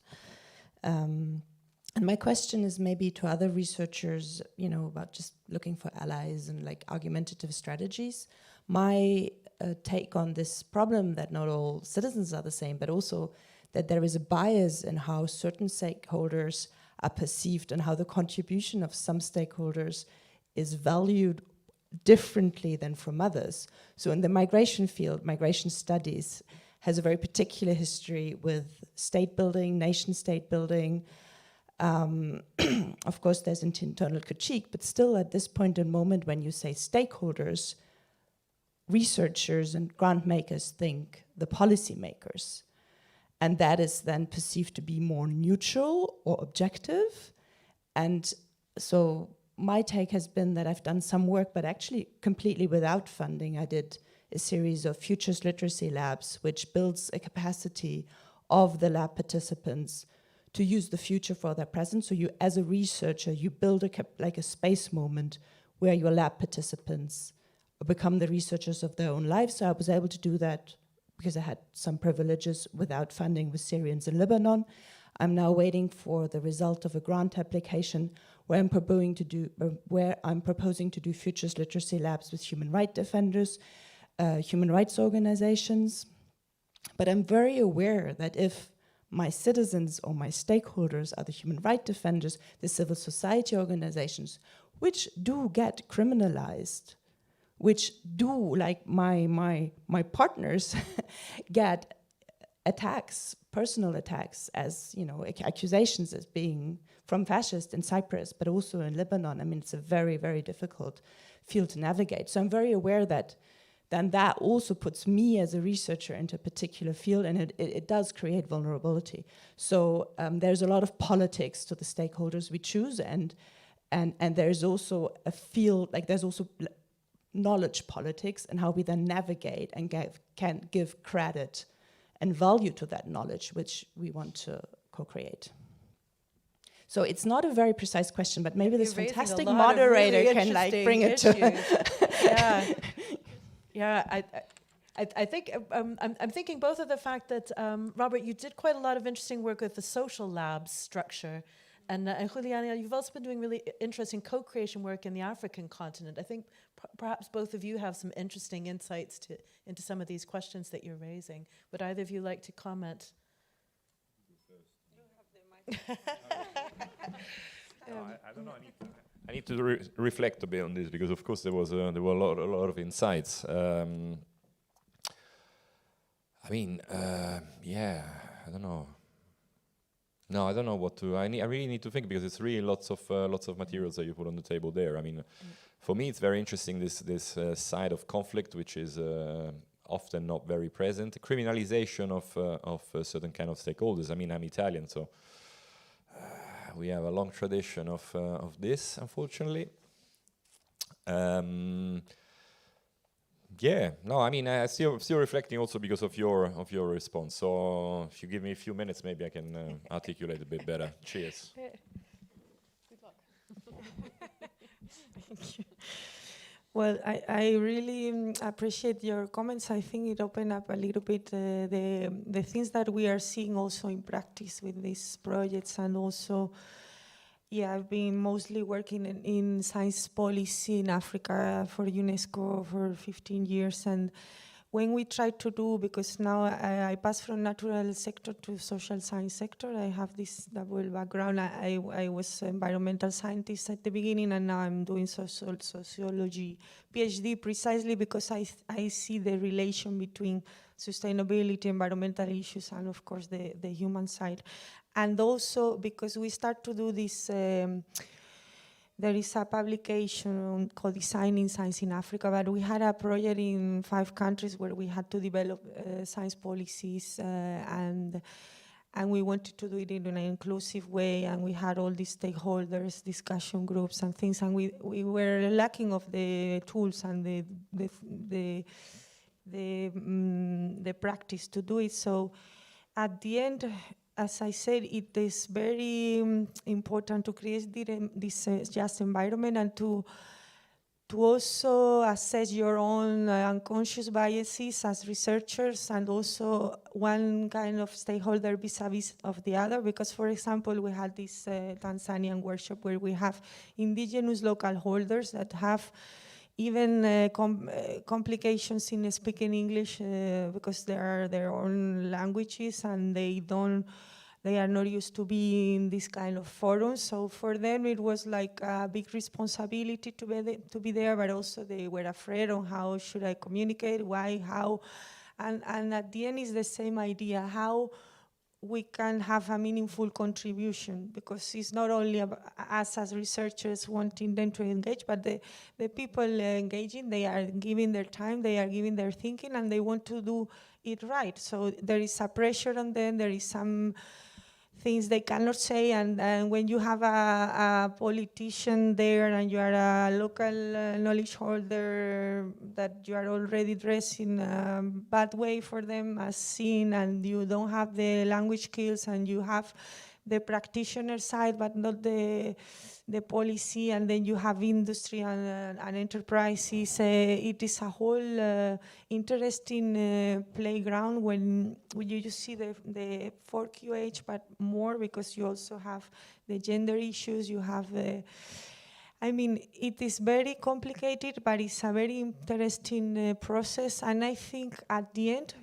And my question is maybe to other researchers, about just looking for allies and like argumentative strategies. My take on this problem that not all citizens are the same, but also that there is a bias in how certain stakeholders are perceived and how the contribution of some stakeholders is valued differently than from others. So in the migration field, migration studies has a very particular history with state building, nation state building. Of course, there's an internal critique, but still at this point in moment when you say stakeholders, researchers and grant makers think the policy makers. And that is then perceived to be more neutral or objective. And so my take has been that I've done some work, but actually completely without funding. I did a series of futures literacy labs, which builds a capacity of the lab participants to use the future for their present. So you, as a researcher, you build like a space moment where your lab participants become the researchers of their own lives. So I was able to do that because I had some privileges without funding with Syrians in Lebanon. I'm now waiting for the result of a grant application where I'm proposing to do futures literacy labs with human rights defenders, human rights organizations. But I'm very aware that if my citizens or my stakeholders are the human rights defenders, the civil society organizations, which do get criminalized, which do, like my partners, get attacks, personal attacks, as accusations as being from fascists in Cyprus, but also in Lebanon. I mean, it's a very, very difficult field to navigate. So I'm very aware that then that also puts me as a researcher into a particular field, and it does create vulnerability. So there's a lot of politics to the stakeholders we choose, and there's also a field, like there's also knowledge politics and how we then navigate and can give credit and value to that knowledge which we want to co-create. So it's not a very precise question, but maybe this fantastic moderator can like bring it to. Yeah, I think I'm thinking both of the fact that Robert, you did quite a lot of interesting work with the social labs structure, and Juliana, you've also been doing really interesting co-creation work in the African continent. I think perhaps both of you have some interesting insights into some of these questions that you're raising. Would either of you like to comment? I don't know. I need to reflect a bit on this because, of course, there were a lot of insights. I don't know. No, I don't know what to. I really need to think because it's really lots of materials that you put on the table there. I mean, for me, it's very interesting this side of conflict, which is often not very present. Criminalization of certain kind of stakeholders. I mean, I'm Italian, so. We have a long tradition of this, unfortunately. I'm still reflecting also because of your response. So if you give me a few minutes, maybe I can articulate a bit better. Cheers. Good luck. Thank you. Well, I really appreciate your comments. I think it opened up a little bit the things that we are seeing also in practice with these projects, and also, I've been mostly working in science policy in Africa for UNESCO for 15 years, and when we try to do, because now I pass from natural sector to social science sector, I have this double background. I was environmental scientist at the beginning, and now I'm doing sociology PhD, precisely because I see the relation between sustainability, environmental issues, and of course the human side. And also because we start to do this, there is a publication called Designing Science in Africa, but we had a project in 5 countries where we had to develop science policies, and and we wanted to do it in an inclusive way, and we had all these stakeholders, discussion groups and things, and we were lacking of the tools and the practice to do it. So at the end, as I said, it is very important to create this just environment, and to also assess your own unconscious biases as researchers, and also one kind of stakeholder vis-a-vis of the other. Because, for example, we had this Tanzanian workshop where we have indigenous local holders that have even complications in speaking English because there are their own languages, and they are not used to be in this kind of forums. So for them, it was like a big responsibility to be there, but also they were afraid on how should I communicate, why, how. And at the end, it's the same idea, how we can have a meaningful contribution, because it's not only us as researchers wanting them to engage, but the people engaging, they are giving their time, they are giving their thinking, and they want to do it right. So there is a pressure on them, there is some things they cannot say, and when you have a politician there and you are a local knowledge holder that you are already dressed in a bad way for them as seen, and you don't have the language skills, and you have the practitioner side but not the policy, and then you have industry and enterprises. It is a whole interesting playground when you see the 4QH, but more because you also have the gender issues, you have I mean, it is very complicated, but it's a very interesting process, and I think at the end,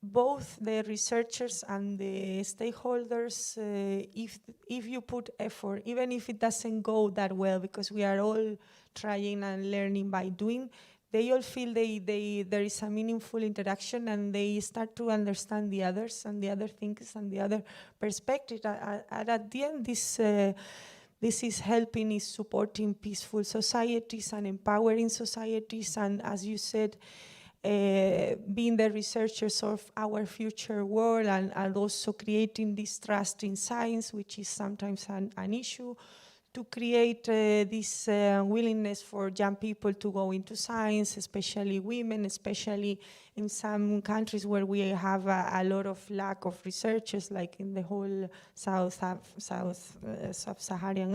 both the researchers and the stakeholders, if you put effort, even if it doesn't go that well, because we are all trying and learning by doing, they all feel there is a meaningful interaction, and they start to understand the others and the other things and the other perspective. And at the end, this is helping, is supporting peaceful societies and empowering societies, and as you said, being the researchers of our future world, and also creating this trust in science, which is sometimes an issue, to create this willingness for young people to go into science, especially women, especially in some countries where we have a lot of lack of researchers, like in the whole sub-Saharan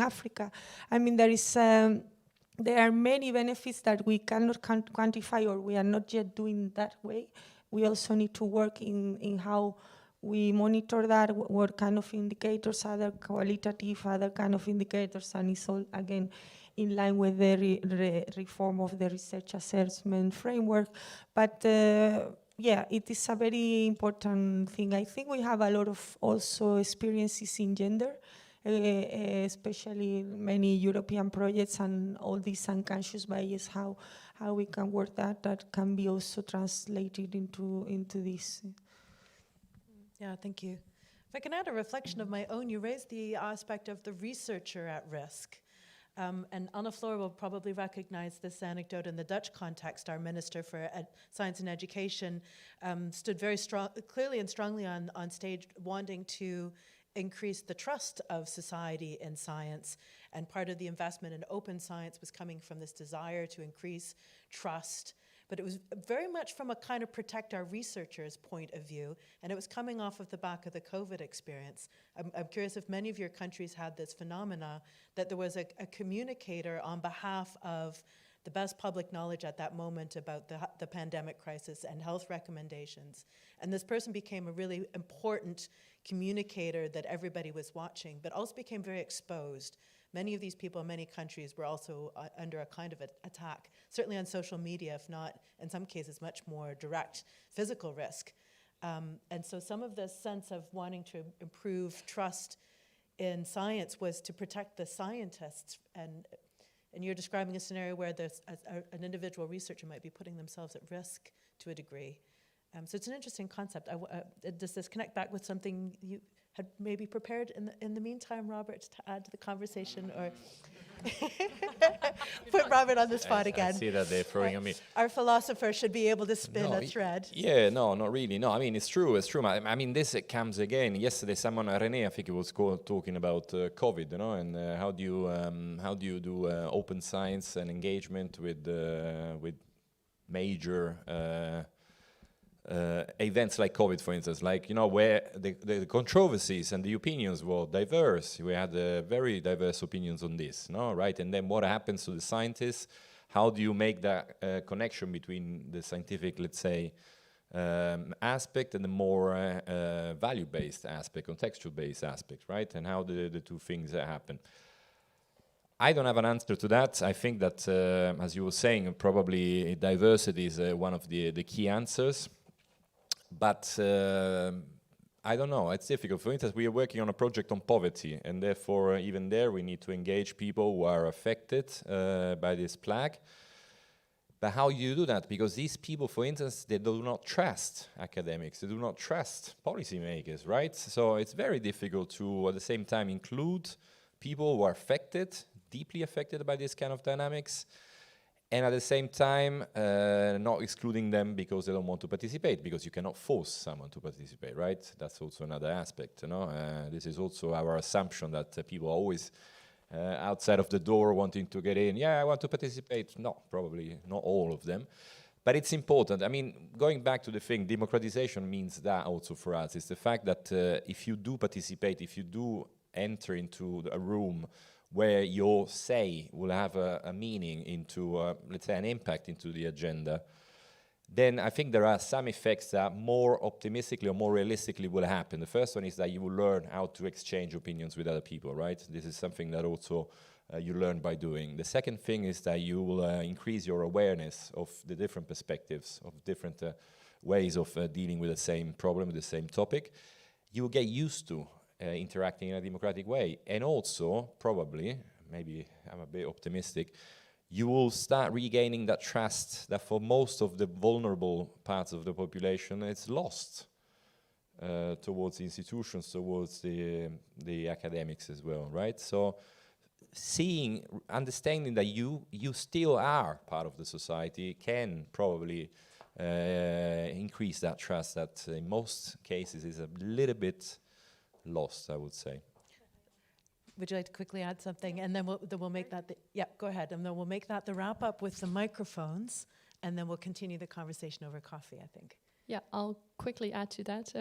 Africa. I mean, there are many benefits that we cannot quantify, or we are not yet doing that way. We also need to work in how we monitor that, what kind of indicators, other qualitative, other kind of indicators, and it's all, again, in line with the reform of the research assessment framework. But yeah, it is a very important thing. I think we have a lot of also experiences in gender, especially many European projects, and all these unconscious bias, how we can work that can be also translated into this. Yeah, thank you. If I can add a reflection of my own, you raised the aspect of the researcher at risk. And Anna Floor will probably recognize this anecdote in the Dutch context. Our Minister for Science and Education stood very clearly and strongly on stage, wanting to increase the trust of society in science. And part of the investment in open science was coming from this desire to increase trust. But it was very much from a kind of protect our researchers point of view, and it was coming off of the back of the COVID experience. I'm curious if many of your countries had this phenomena, that there was a communicator on behalf of the best public knowledge at that moment about the pandemic crisis and health recommendations. And this person became a really important communicator that everybody was watching, but also became very exposed. Many of these people in many countries were also under a kind of attack, certainly on social media, if not, in some cases, much more direct physical risk. And so some of this sense of wanting to improve trust in science was to protect the scientists. And you're describing a scenario where an individual researcher might be putting themselves at risk to a degree. So it's an interesting concept. Does this connect back with something had maybe prepared in the meantime, Robert, to add to the conversation, or put Robert on the spot again. I see that they're throwing at me. Our philosopher should be able to spin No, a thread. Yeah, no, not really. No, I mean, it's true. I mean, this comes again. Yesterday, someone, René, I think it was talking about COVID, and how do you do open science and engagement with major events like COVID, for instance, like, where the controversies and the opinions were diverse. We had very diverse opinions on this, right? And then what happens to the scientists? How do you make that connection between the scientific, let's say, aspect and the more value-based aspect, contextual-based aspect, right? And how the two things happen. I don't have an answer to that. I think that, as you were saying, probably diversity is one of the key answers. But I don't know, it's difficult. For instance, we are working on a project on poverty, and therefore even there we need to engage people who are affected by this plague. But how do you do that? Because these people, for instance, they do not trust academics, they do not trust policymakers, right? So it's very difficult to, at the same time, include people who are affected, deeply affected by this kind of dynamics, and at the same time, not excluding them because they don't want to participate, because you cannot force someone to participate, right? That's also another aspect, This is also our assumption that people are always outside of the door wanting to get in. Yeah, I want to participate. No, probably not all of them. But it's important. I mean, going back to the thing, democratization means that also for us. It's the fact that if you do participate, if you do enter into a room where your say will have a meaning into, let's say, an impact into the agenda, then I think there are some effects that more optimistically or more realistically will happen. The first one is that you will learn how to exchange opinions with other people, right? This is something that also you learn by doing. The second thing is that you will increase your awareness of the different perspectives, of different ways of dealing with the same problem, with the same topic. You will get used to interacting in a democratic way. And also, probably, maybe I'm a bit optimistic, you will start regaining that trust that for most of the vulnerable parts of the population, it's lost towards the institutions, towards the academics as well, right? So understanding that you still are part of the society can probably increase that trust that in most cases is a little bit lost, I would say. Would you like to quickly add something? And then we'll make that, go ahead. And then we'll make that the wrap up with the microphones, and then we'll continue the conversation over coffee, I think. Yeah, I'll quickly add to that.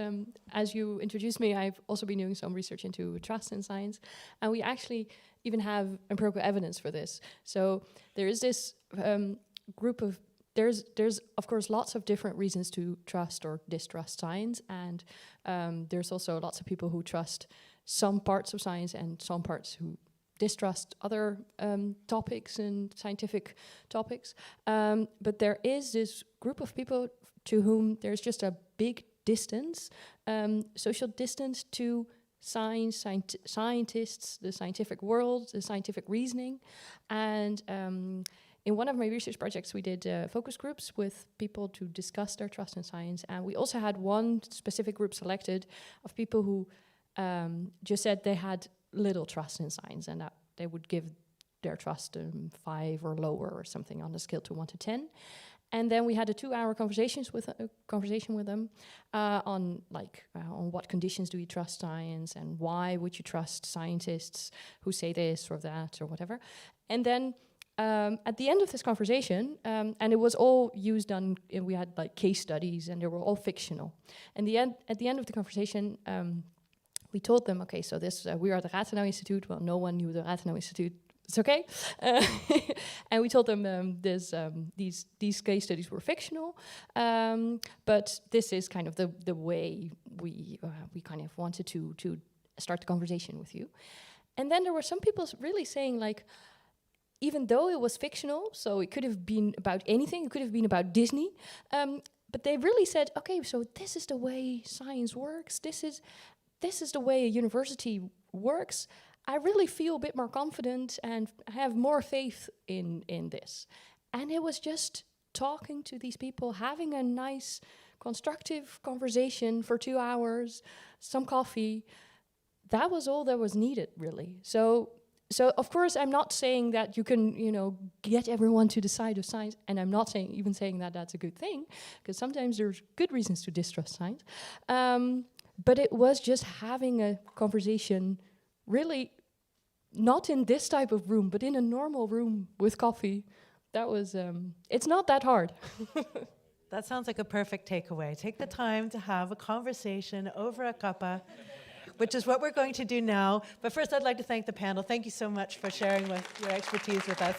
As you introduced me, I've also been doing some research into trust in science, and we actually even have empirical evidence for this. So there is this group of, there's of course lots of different reasons to trust or distrust science, and there's also lots of people who trust some parts of science and some parts who distrust other topics and scientific topics. But there is this group of people to whom there's just a big distance, social distance to science, scientists, the scientific world, the scientific reasoning. And in one of my research projects, we did focus groups with people to discuss their trust in science. And we also had one specific group selected of people who just said they had little trust in science and that they would give their trust 5 or lower or something on the scale to 1 to 10. And then we had a 2-hour conversation with them on what conditions do you trust science and why would you trust scientists who say this or that or whatever. And then at the end of this conversation, and it was all used on, we had like case studies and they were all fictional. And at the end of the conversation, we told them, okay, so this we are the Rathenau Institute. Well, no one knew the Rathenau Institute. It's okay. And we told them these case studies were fictional, but this is kind of the way we kind of wanted to start the conversation with you. And then there were some people really saying like, even though it was fictional, so it could have been about anything, it could have been about Disney, but they really said, okay, so this is the way science works, this is the way a university works. I really feel a bit more confident and have more faith in this. And it was just talking to these people, having a nice, constructive conversation for 2 hours, some coffee, that was all that was needed, really. So of course, I'm not saying that you can, get everyone to the side of science, and I'm not even saying that that's a good thing, because sometimes there's good reasons to distrust science. But it was just having a conversation, really, not in this type of room, but in a normal room with coffee. That was, it's not that hard. That sounds like a perfect takeaway. Take the time to have a conversation over a cuppa, which is what we're going to do now. But first, I'd like to thank the panel. Thank you so much for sharing your expertise with us.